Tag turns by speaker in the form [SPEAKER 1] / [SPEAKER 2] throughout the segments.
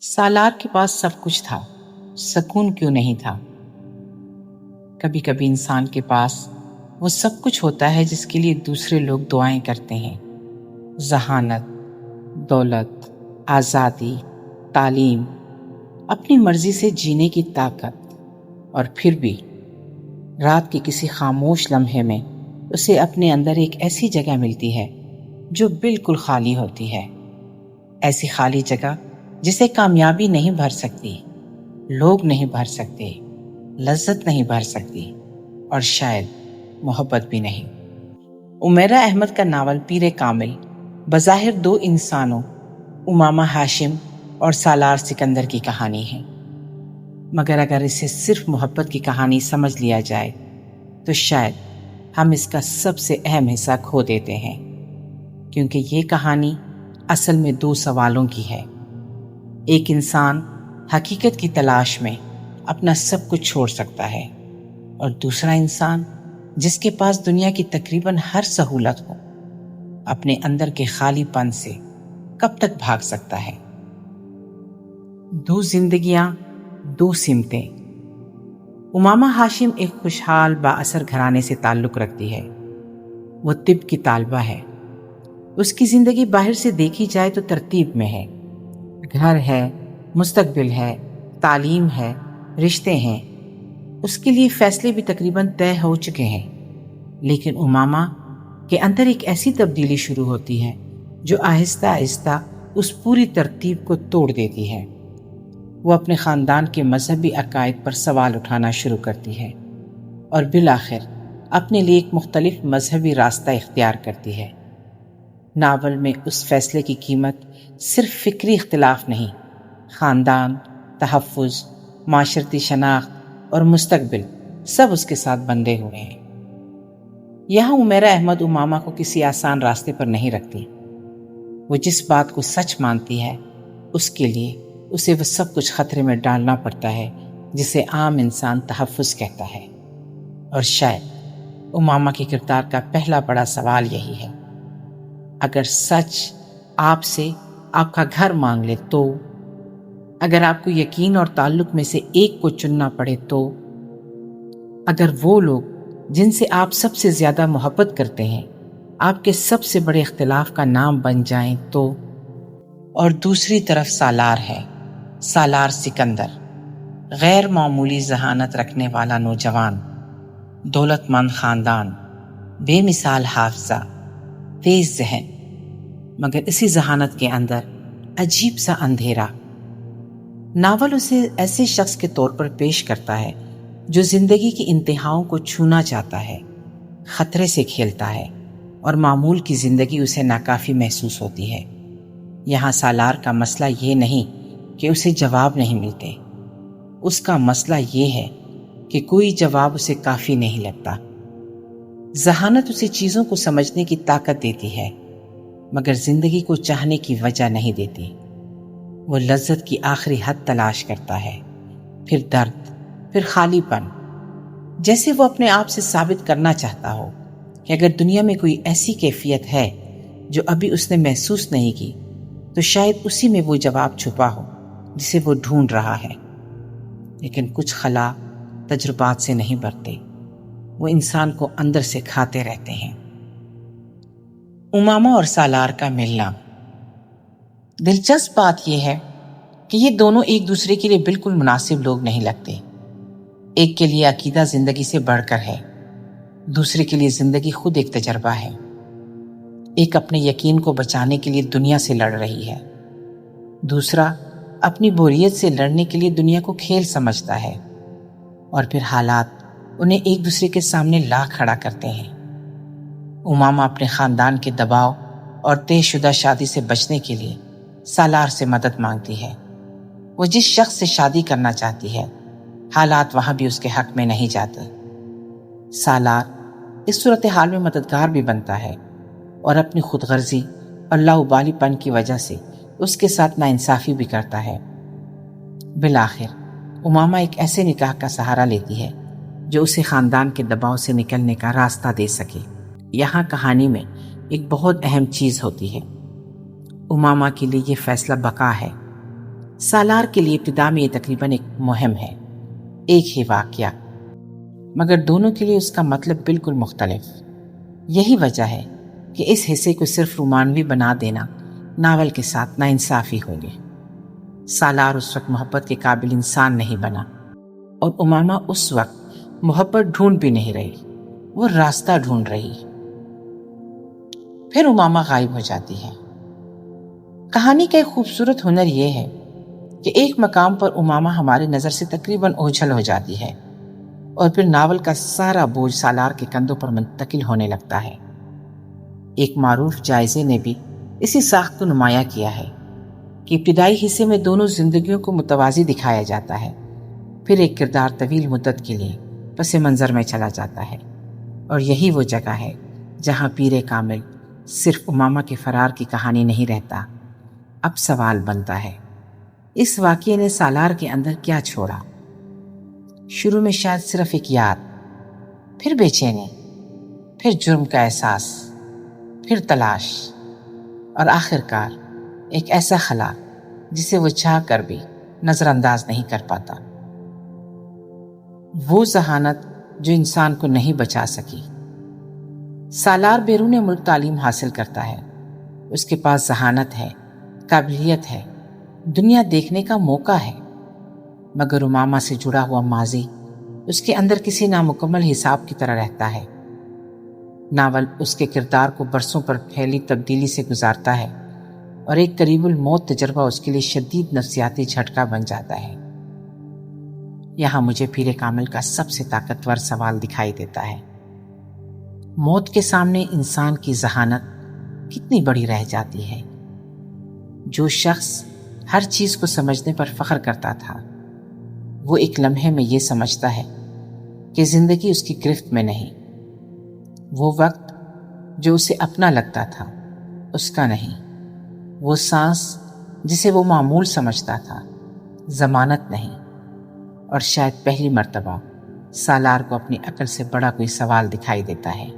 [SPEAKER 1] سالار کے پاس سب کچھ تھا، سکون کیوں نہیں تھا؟ کبھی کبھی انسان کے پاس وہ سب کچھ ہوتا ہے جس کے لیے دوسرے لوگ دعائیں کرتے ہیں: ذہانت، دولت، آزادی، تعلیم، اپنی مرضی سے جینے کی طاقت، اور پھر بھی رات کے کسی خاموش لمحے میں اسے اپنے اندر ایک ایسی جگہ ملتی ہے جو بالکل خالی ہوتی ہے۔ ایسی خالی جگہ جسے کامیابی نہیں بھر سکتی، لوگ نہیں بھر سکتے، لذت نہیں بھر سکتی، اور شاید محبت بھی نہیں۔ عمیرہ احمد کا ناول پیر کامل بظاہر دو انسانوں، امامہ ہاشم اور سالار سکندر کی کہانی ہے، مگر اگر اسے صرف محبت کی کہانی سمجھ لیا جائے تو شاید ہم اس کا سب سے اہم حصہ کھو دیتے ہیں، کیونکہ یہ کہانی اصل میں دو سوالوں کی ہے۔ ایک انسان حقیقت کی تلاش میں اپنا سب کچھ چھوڑ سکتا ہے، اور دوسرا انسان جس کے پاس دنیا کی تقریباً ہر سہولت ہو، اپنے اندر کے خالی پن سے کب تک بھاگ سکتا ہے؟ دو زندگیاں، دو سمتیں۔ امامہ ہاشم ایک خوشحال با اثر گھرانے سے تعلق رکھتی ہے۔ وہ طب کی طالبہ ہے۔ اس کی زندگی باہر سے دیکھی جائے تو ترتیب میں ہے، گھر ہے، مستقبل ہے، تعلیم ہے، رشتے ہیں، اس کے لیے فیصلے بھی تقریباً طے ہو چکے ہیں۔ لیکن امامہ کے اندر ایک ایسی تبدیلی شروع ہوتی ہے جو آہستہ آہستہ اس پوری ترتیب کو توڑ دیتی ہے۔ وہ اپنے خاندان کے مذہبی عقائد پر سوال اٹھانا شروع کرتی ہے اور بالآخر اپنے لیے ایک مختلف مذہبی راستہ اختیار کرتی ہے۔ ناول میں اس فیصلے کی قیمت صرف فکری اختلاف نہیں، خاندان، تحفظ، معاشرتی شناخت اور مستقبل سب اس کے ساتھ بندھے ہوئے ہیں۔ یہاں عمیرہ احمد امامہ کو کسی آسان راستے پر نہیں رکھتی۔ وہ جس بات کو سچ مانتی ہے اس کے لیے اسے وہ سب کچھ خطرے میں ڈالنا پڑتا ہے جسے عام انسان تحفظ کہتا ہے۔ اور شاید امامہ کے کردار کا پہلا بڑا سوال یہی ہے: اگر سچ آپ سے آپ کا گھر مانگ لے تو؟ اگر آپ کو یقین اور تعلق میں سے ایک کو چننا پڑے تو؟ اگر وہ لوگ جن سے آپ سب سے زیادہ محبت کرتے ہیں آپ کے سب سے بڑے اختلاف کا نام بن جائیں تو؟ اور دوسری طرف سالار ہے، سالار سکندر، غیر معمولی ذہانت رکھنے والا نوجوان، دولت مند خاندان، بے مثال حافظہ، تیز ذہن، مگر اسی ذہانت کے اندر عجیب سا اندھیرا۔ ناول اسے ایسے شخص کے طور پر پیش کرتا ہے جو زندگی کی انتہاؤں کو چھونا چاہتا ہے، خطرے سے کھیلتا ہے، اور معمول کی زندگی اسے ناکافی محسوس ہوتی ہے۔ یہاں سالار کا مسئلہ یہ نہیں کہ اسے جواب نہیں ملتے، اس کا مسئلہ یہ ہے کہ کوئی جواب اسے کافی نہیں لگتا۔ ذہانت اسے چیزوں کو سمجھنے کی طاقت دیتی ہے، مگر زندگی کو چاہنے کی وجہ نہیں دیتی۔ وہ لذت کی آخری حد تلاش کرتا ہے، پھر درد، پھر خالی پن، جیسے وہ اپنے آپ سے ثابت کرنا چاہتا ہو کہ اگر دنیا میں کوئی ایسی کیفیت ہے جو ابھی اس نے محسوس نہیں کی تو شاید اسی میں وہ جواب چھپا ہو جسے وہ ڈھونڈ رہا ہے۔ لیکن کچھ خلا تجربات سے نہیں بھرتے، وہ انسان کو اندر سے کھاتے رہتے ہیں۔ امامہ اور سالار کا ملنا۔ دلچسپ بات یہ ہے کہ یہ دونوں ایک دوسرے کے لیے بالکل مناسب لوگ نہیں لگتے۔ ایک کے لیے عقیدہ زندگی سے بڑھ کر ہے، دوسرے کے لیے زندگی خود ایک تجربہ ہے۔ ایک اپنے یقین کو بچانے کے لیے دنیا سے لڑ رہی ہے، دوسرا اپنی بوریت سے لڑنے کے لیے دنیا کو کھیل سمجھتا ہے، اور پھر حالات انہیں ایک دوسرے کے سامنے لا کھڑا کرتے ہیں۔ امامہ اپنے خاندان کے دباؤ اور طے شدہ شادی سے بچنے کے لیے سالار سے مدد مانگتی ہے۔ وہ جس شخص سے شادی کرنا چاہتی ہے حالات وہاں بھی اس کے حق میں نہیں جاتے۔ سالار اس صورتحال میں مددگار بھی بنتا ہے اور اپنی خود غرضی اور لاابالی پن کی وجہ سے اس کے ساتھ ناانصافی بھی کرتا ہے۔ بالآخر امامہ ایک ایسے نکاح کا سہارا لیتی ہے جو اسے خاندان کے دباؤ سے نکلنے کا راستہ دے سکے۔ یہاں کہانی میں ایک بہت اہم چیز ہوتی ہے۔ امامہ کے لیے یہ فیصلہ بقا ہے، سالار کے لیے ابتدا میں یہ تقریباً ایک مہم ہے، ایک ہی واقعہ، مگر دونوں کے لیے اس کا مطلب بالکل مختلف۔ یہی وجہ ہے کہ اس حصے کو صرف رومانوی بنا دینا ناول کے ساتھ ناانصافی ہوگی۔ سالار اس وقت محبت کے قابل انسان نہیں بنا، اور اماما اس وقت محبت ڈھونڈ بھی نہیں رہی، وہ راستہ ڈھونڈ رہی۔ پھر اماما غائب ہو جاتی ہے۔ کہانی کا ایک خوبصورت ہنر یہ ہے کہ ایک مقام پر اماما ہماری نظر سے تقریباً اوجھل ہو جاتی ہے، اور پھر ناول کا سارا بوجھ سالار کے کندھوں پر منتقل ہونے لگتا ہے۔ ایک معروف جائزے نے بھی اسی ساخت کو نمایاں کیا ہے کہ ابتدائی حصے میں دونوں زندگیوں کو متوازی دکھایا جاتا ہے، پھر ایک کردار طویل مدت کے لیے پس منظر میں چلا جاتا ہے، اور یہی وہ جگہ ہے جہاں پیر کامل صرف اماما کے فرار کی کہانی نہیں رہتا۔ اب سوال بنتا ہے، اس واقعے نے سالار کے اندر کیا چھوڑا؟ شروع میں شاید صرف ایک یاد، پھر بے چینی، پھر جرم کا احساس، پھر تلاش، اور آخر کار ایک ایسا خلا جسے وہ چاہ کر بھی نظر انداز نہیں کر پاتا۔ وہ ذہانت جو انسان کو نہیں بچا سکی۔ سالار بیرون ملک تعلیم حاصل کرتا ہے، اس کے پاس ذہانت ہے، قابلیت ہے، دنیا دیکھنے کا موقع ہے، مگر اماما سے جڑا ہوا ماضی اس کے اندر کسی نامکمل حساب کی طرح رہتا ہے۔ ناول اس کے کردار کو برسوں پر پھیلی تبدیلی سے گزارتا ہے، اور ایک قریب الموت تجربہ اس کے لیے شدید نفسیاتی جھٹکا بن جاتا ہے۔ یہاں مجھے پیر کامل کا سب سے طاقتور سوال دکھائی دیتا ہے، موت کے سامنے انسان کی ذہانت کتنی بڑی رہ جاتی ہے۔ جو شخص ہر چیز کو سمجھنے پر فخر کرتا تھا، وہ ایک لمحے میں یہ سمجھتا ہے کہ زندگی اس کی گرفت میں نہیں، وہ وقت جو اسے اپنا لگتا تھا اس کا نہیں، وہ سانس جسے وہ معمول سمجھتا تھا ضمانت نہیں۔ اور شاید پہلی مرتبہ سالار کو اپنی عقل سے بڑا کوئی سوال دکھائی دیتا ہے۔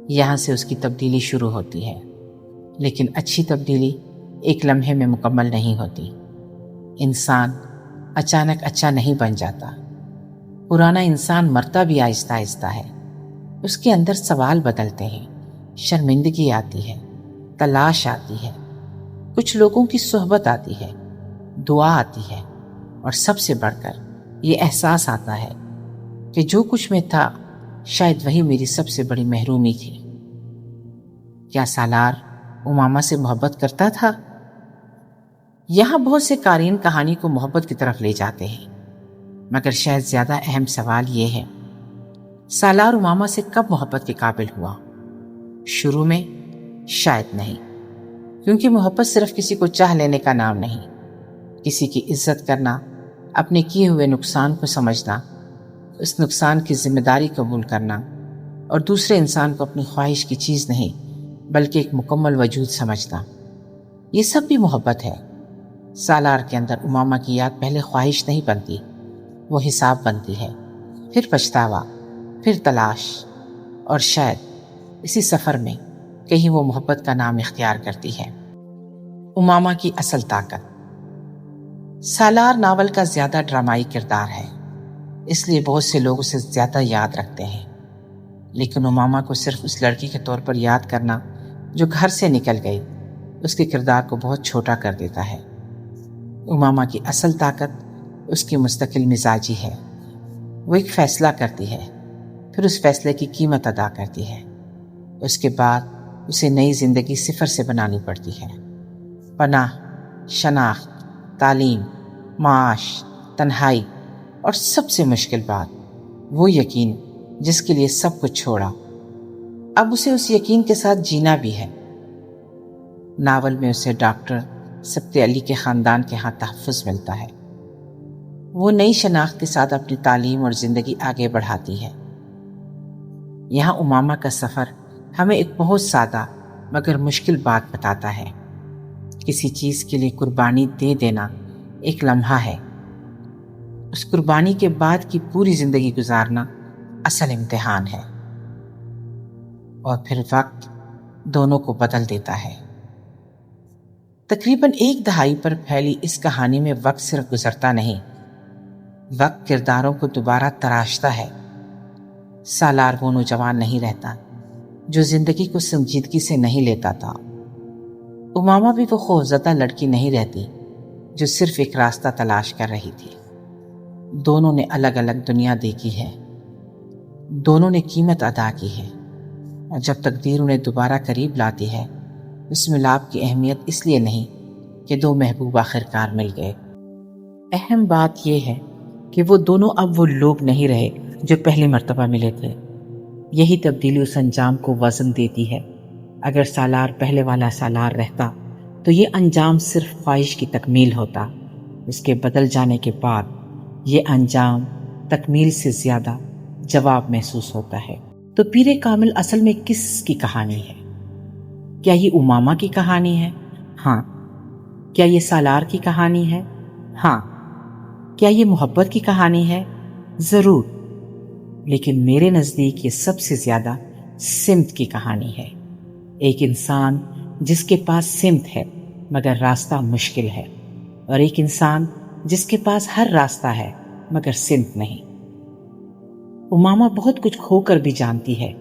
[SPEAKER 1] یہاں سے اس کی تبدیلی شروع ہوتی ہے، لیکن اچھی تبدیلی ایک لمحے میں مکمل نہیں ہوتی۔ انسان اچانک اچھا نہیں بن جاتا، پرانا انسان مرتا بھی آہستہ آہستہ ہے۔ اس کے اندر سوال بدلتے ہیں، شرمندگی آتی ہے، تلاش آتی ہے، کچھ لوگوں کی صحبت آتی ہے، دعا آتی ہے، اور سب سے بڑھ کر یہ احساس آتا ہے کہ جو کچھ میں تھا شاید وہی میری سب سے بڑی محرومی تھی۔ کیا سالار اماما سے محبت کرتا تھا؟ یہاں بہت سے قارئین کہانی کو محبت کی طرف لے جاتے ہیں، مگر شاید زیادہ اہم سوال یہ ہے، سالار اماما سے کب محبت کے قابل ہوا؟ شروع میں شاید نہیں، کیونکہ محبت صرف کسی کو چاہ لینے کا نام نہیں۔ کسی کی عزت کرنا، اپنے کیے ہوئے نقصان کو سمجھنا، اس نقصان کی ذمہ داری قبول کرنا، اور دوسرے انسان کو اپنی خواہش کی چیز نہیں بلکہ ایک مکمل وجود سمجھنا، یہ سب بھی محبت ہے۔ سالار کے اندر اماما کی یاد پہلے خواہش نہیں بنتی، وہ حساب بنتی ہے، پھر پچھتاوا، پھر تلاش، اور شاید اسی سفر میں کہیں وہ محبت کا نام اختیار کرتی ہے۔ اماما کی اصل طاقت۔ سالار ناول کا زیادہ ڈرامائی کردار ہے، اس لیے بہت سے لوگ اسے زیادہ یاد رکھتے ہیں، لیکن اماما کو صرف اس لڑکی کے طور پر یاد کرنا جو گھر سے نکل گئی اس کے کردار کو بہت چھوٹا کر دیتا ہے۔ اماما کی اصل طاقت اس کی مستقل مزاجی ہے۔ وہ ایک فیصلہ کرتی ہے، پھر اس فیصلے کی قیمت ادا کرتی ہے، اس کے بعد اسے نئی زندگی صفر سے بنانی پڑتی ہے۔ پناہ، شناخت، تعلیم، معاش، تنہائی، اور سب سے مشکل بات وہ یقین جس کے لیے سب کچھ چھوڑا، اب اسے اس یقین کے ساتھ جینا بھی ہے۔ ناول میں اسے ڈاکٹر سبت علی کے خاندان کے ہاں تحفظ ملتا ہے۔ وہ نئی شناخت کے ساتھ اپنی تعلیم اور زندگی آگے بڑھاتی ہے۔ یہاں اماما کا سفر ہمیں ایک بہت سادہ مگر مشکل بات بتاتا ہے، کسی چیز کے لیے قربانی دے دینا ایک لمحہ ہے، اس قربانی کے بعد کی پوری زندگی گزارنا اصل امتحان ہے، اور پھر وقت دونوں کو بدل دیتا ہے۔ تقریباً 1 دہائی پر پھیلی اس کہانی میں وقت صرف گزرتا نہیں، وقت کرداروں کو دوبارہ تراشتا ہے۔ سالار وہ نوجوان نہیں رہتا جو زندگی کو سنجیدگی سے نہیں لیتا تھا۔ اماما بھی وہ خوفزدہ لڑکی نہیں رہتی جو صرف ایک راستہ تلاش کر رہی تھی۔ دونوں نے الگ الگ دنیا دیکھی ہے، دونوں نے قیمت ادا کی ہے، اور جب تقدیر انہیں دوبارہ قریب لاتی ہے، اس ملاپ کی اہمیت اس لیے نہیں کہ 2 محبوب آخرکار مل گئے۔ اہم بات یہ ہے کہ وہ دونوں اب وہ لوگ نہیں رہے جو پہلی مرتبہ ملے تھے۔ یہی تبدیلی اس انجام کو وزن دیتی ہے۔ اگر سالار پہلے والا سالار رہتا تو یہ انجام صرف خواہش کی تکمیل ہوتا، اس کے بدل جانے کے بعد یہ انجام تکمیل سے زیادہ جواب محسوس ہوتا ہے۔ تو پیر کامل اصل میں کس کی کہانی ہے؟ کیا یہ اماما کی کہانی ہے؟ ہاں۔ کیا یہ سالار کی کہانی ہے؟ ہاں۔ کیا یہ محبت کی کہانی ہے؟ ضرور۔ لیکن میرے نزدیک یہ سب سے زیادہ سمت کی کہانی ہے۔ ایک انسان جس کے پاس سمت ہے مگر راستہ مشکل ہے، اور ایک انسان جس کے پاس ہر راستہ ہے مگر سمت نہیں۔ اماما بہت کچھ کھو کر بھی جانتی ہے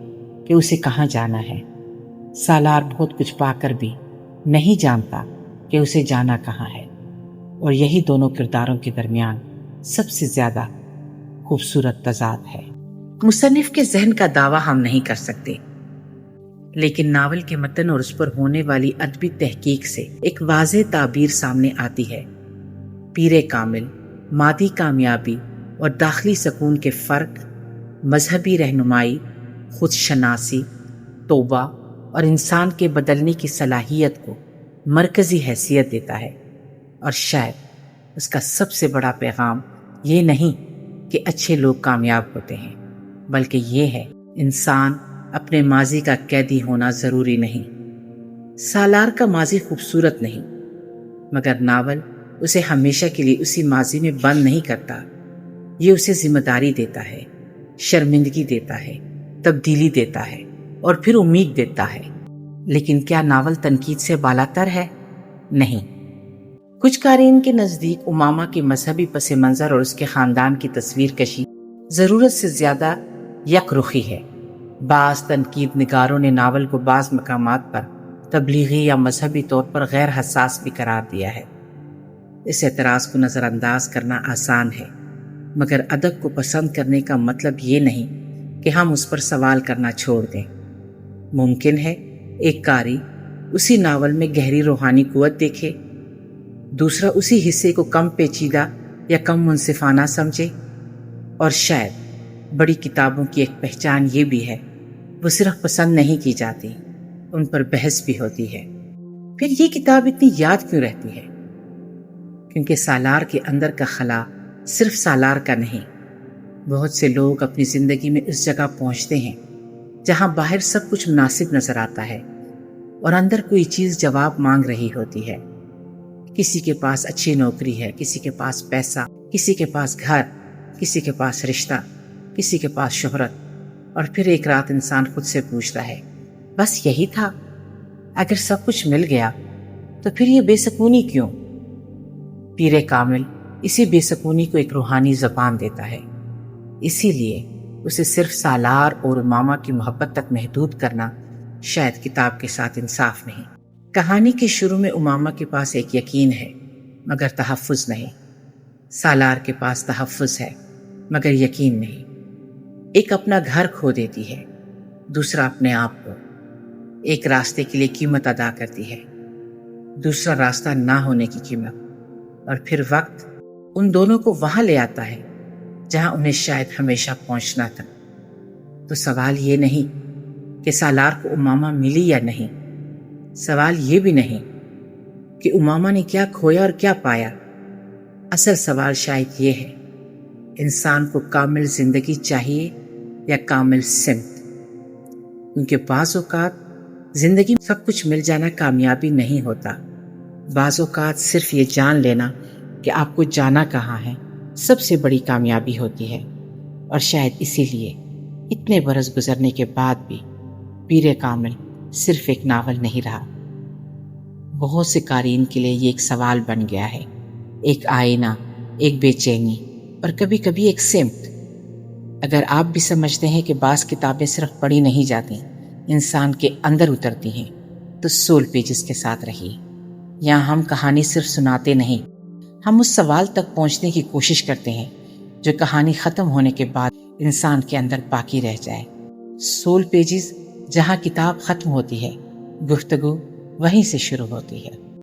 [SPEAKER 1] کہ اسے کہاں جانا ہے۔ سالار بہت کچھ پا کر بھی نہیں جانتا کہ اسے جانا کہاں ہے، اور یہی دونوں کرداروں کے درمیان سب سے زیادہ خوبصورت تضاد ہے۔ مصنف کے ذہن کا دعویٰ ہم نہیں کر سکتے، لیکن ناول کے متن اور اس پر ہونے والی ادبی تحقیق سے ایک واضح تعبیر سامنے آتی ہے۔ پیر کامل مادی کامیابی اور داخلی سکون کے فرق، مذہبی رہنمائی، خود شناسی، توبہ اور انسان کے بدلنے کی صلاحیت کو مرکزی حیثیت دیتا ہے۔ اور شاید اس کا سب سے بڑا پیغام یہ نہیں کہ اچھے لوگ کامیاب ہوتے ہیں، بلکہ یہ ہے انسان اپنے ماضی کا قیدی ہونا ضروری نہیں۔ سالار کا ماضی خوبصورت نہیں، مگر ناول اسے ہمیشہ کے لیے اسی ماضی میں بند نہیں کرتا۔ یہ اسے ذمہ داری دیتا ہے، شرمندگی دیتا ہے، تبدیلی دیتا ہے، اور پھر امید دیتا ہے۔ لیکن کیا ناول تنقید سے بالاتر ہے؟ نہیں۔ کچھ قارئین کے نزدیک اماما کی مذہبی پس منظر اور اس کے خاندان کی تصویر کشی ضرورت سے زیادہ یک رخی ہے۔ بعض تنقید نگاروں نے ناول کو بعض مقامات پر تبلیغی یا مذہبی طور پر غیر حساس بھی قرار دیا ہے۔ اس اعتراض کو نظر انداز کرنا آسان ہے، مگر ادب کو پسند کرنے کا مطلب یہ نہیں کہ ہم اس پر سوال کرنا چھوڑ دیں۔ ممکن ہے ایک قاری اسی ناول میں گہری روحانی قوت دیکھے، دوسرا اسی حصے کو کم پیچیدہ یا کم منصفانہ سمجھے، اور شاید بڑی کتابوں کی ایک پہچان یہ بھی ہے، وہ صرف پسند نہیں کی جاتی، ان پر بحث بھی ہوتی ہے۔ پھر یہ کتاب اتنی یاد کیوں رہتی ہے؟ کیونکہ سالار کے اندر کا خلا صرف سالار کا نہیں۔ بہت سے لوگ اپنی زندگی میں اس جگہ پہنچتے ہیں جہاں باہر سب کچھ مناسب نظر آتا ہے اور اندر کوئی چیز جواب مانگ رہی ہوتی ہے۔ کسی کے پاس اچھی نوکری ہے، کسی کے پاس پیسہ، کسی کے پاس گھر، کسی کے پاس رشتہ، کسی کے پاس شہرت، اور پھر ایک رات انسان خود سے پوچھتا ہے، بس یہی تھا؟ اگر سب کچھ مل گیا تو پھر یہ بے سکونی کیوں؟ پیر کامل اسی بے سکونی کو ایک روحانی زبان دیتا ہے۔ اسی لیے اسے صرف سالار اور اماما کی محبت تک محدود کرنا شاید کتاب کے ساتھ انصاف نہیں۔ کہانی کے شروع میں اماما کے پاس ایک یقین ہے مگر تحفظ نہیں، سالار کے پاس تحفظ ہے مگر یقین نہیں۔ ایک اپنا گھر کھو دیتی ہے، دوسرا اپنے آپ کو۔ ایک راستے کے لیے قیمت ادا کرتی ہے، دوسرا راستہ نہ ہونے کی قیمت، اور پھر وقت ان دونوں کو وہاں لے آتا ہے جہاں انہیں شاید ہمیشہ پہنچنا تھا۔ تو سوال یہ نہیں کہ سالار کو اماما ملی یا نہیں، سوال یہ بھی نہیں کہ اماما نے کیا کھویا اور کیا پایا۔ اصل سوال شاید یہ ہے، انسان کو کامل زندگی چاہیے یا کامل سمت؟ کیونکہ بعض اوقات زندگی میں سب کچھ مل جانا کامیابی نہیں ہوتا، بعض اوقات صرف یہ جان لینا کہ آپ کو جانا کہاں ہے سب سے بڑی کامیابی ہوتی ہے۔ اور شاید اسی لیے اتنے برس گزرنے کے بعد بھی پیر کامل صرف ایک ناول نہیں رہا، بہت سے قارئین کے لیے یہ ایک سوال بن گیا ہے، ایک آئینہ، ایک بے چینی اور کبھی کبھی ایک سمت۔ اگر آپ بھی سمجھتے ہیں کہ بعض کتابیں صرف پڑھی نہیں جاتی، انسان کے اندر اترتی ہیں، تو 16 پیجز کے ساتھ رہیے۔ یہاں ہم کہانی صرف سناتے نہیں، ہم اس سوال تک پہنچنے کی کوشش کرتے ہیں جو کہانی ختم ہونے کے بعد انسان کے اندر باقی رہ جائے۔ 16 پیجز، جہاں کتاب ختم ہوتی ہے، گفتگو وہیں سے شروع ہوتی ہے۔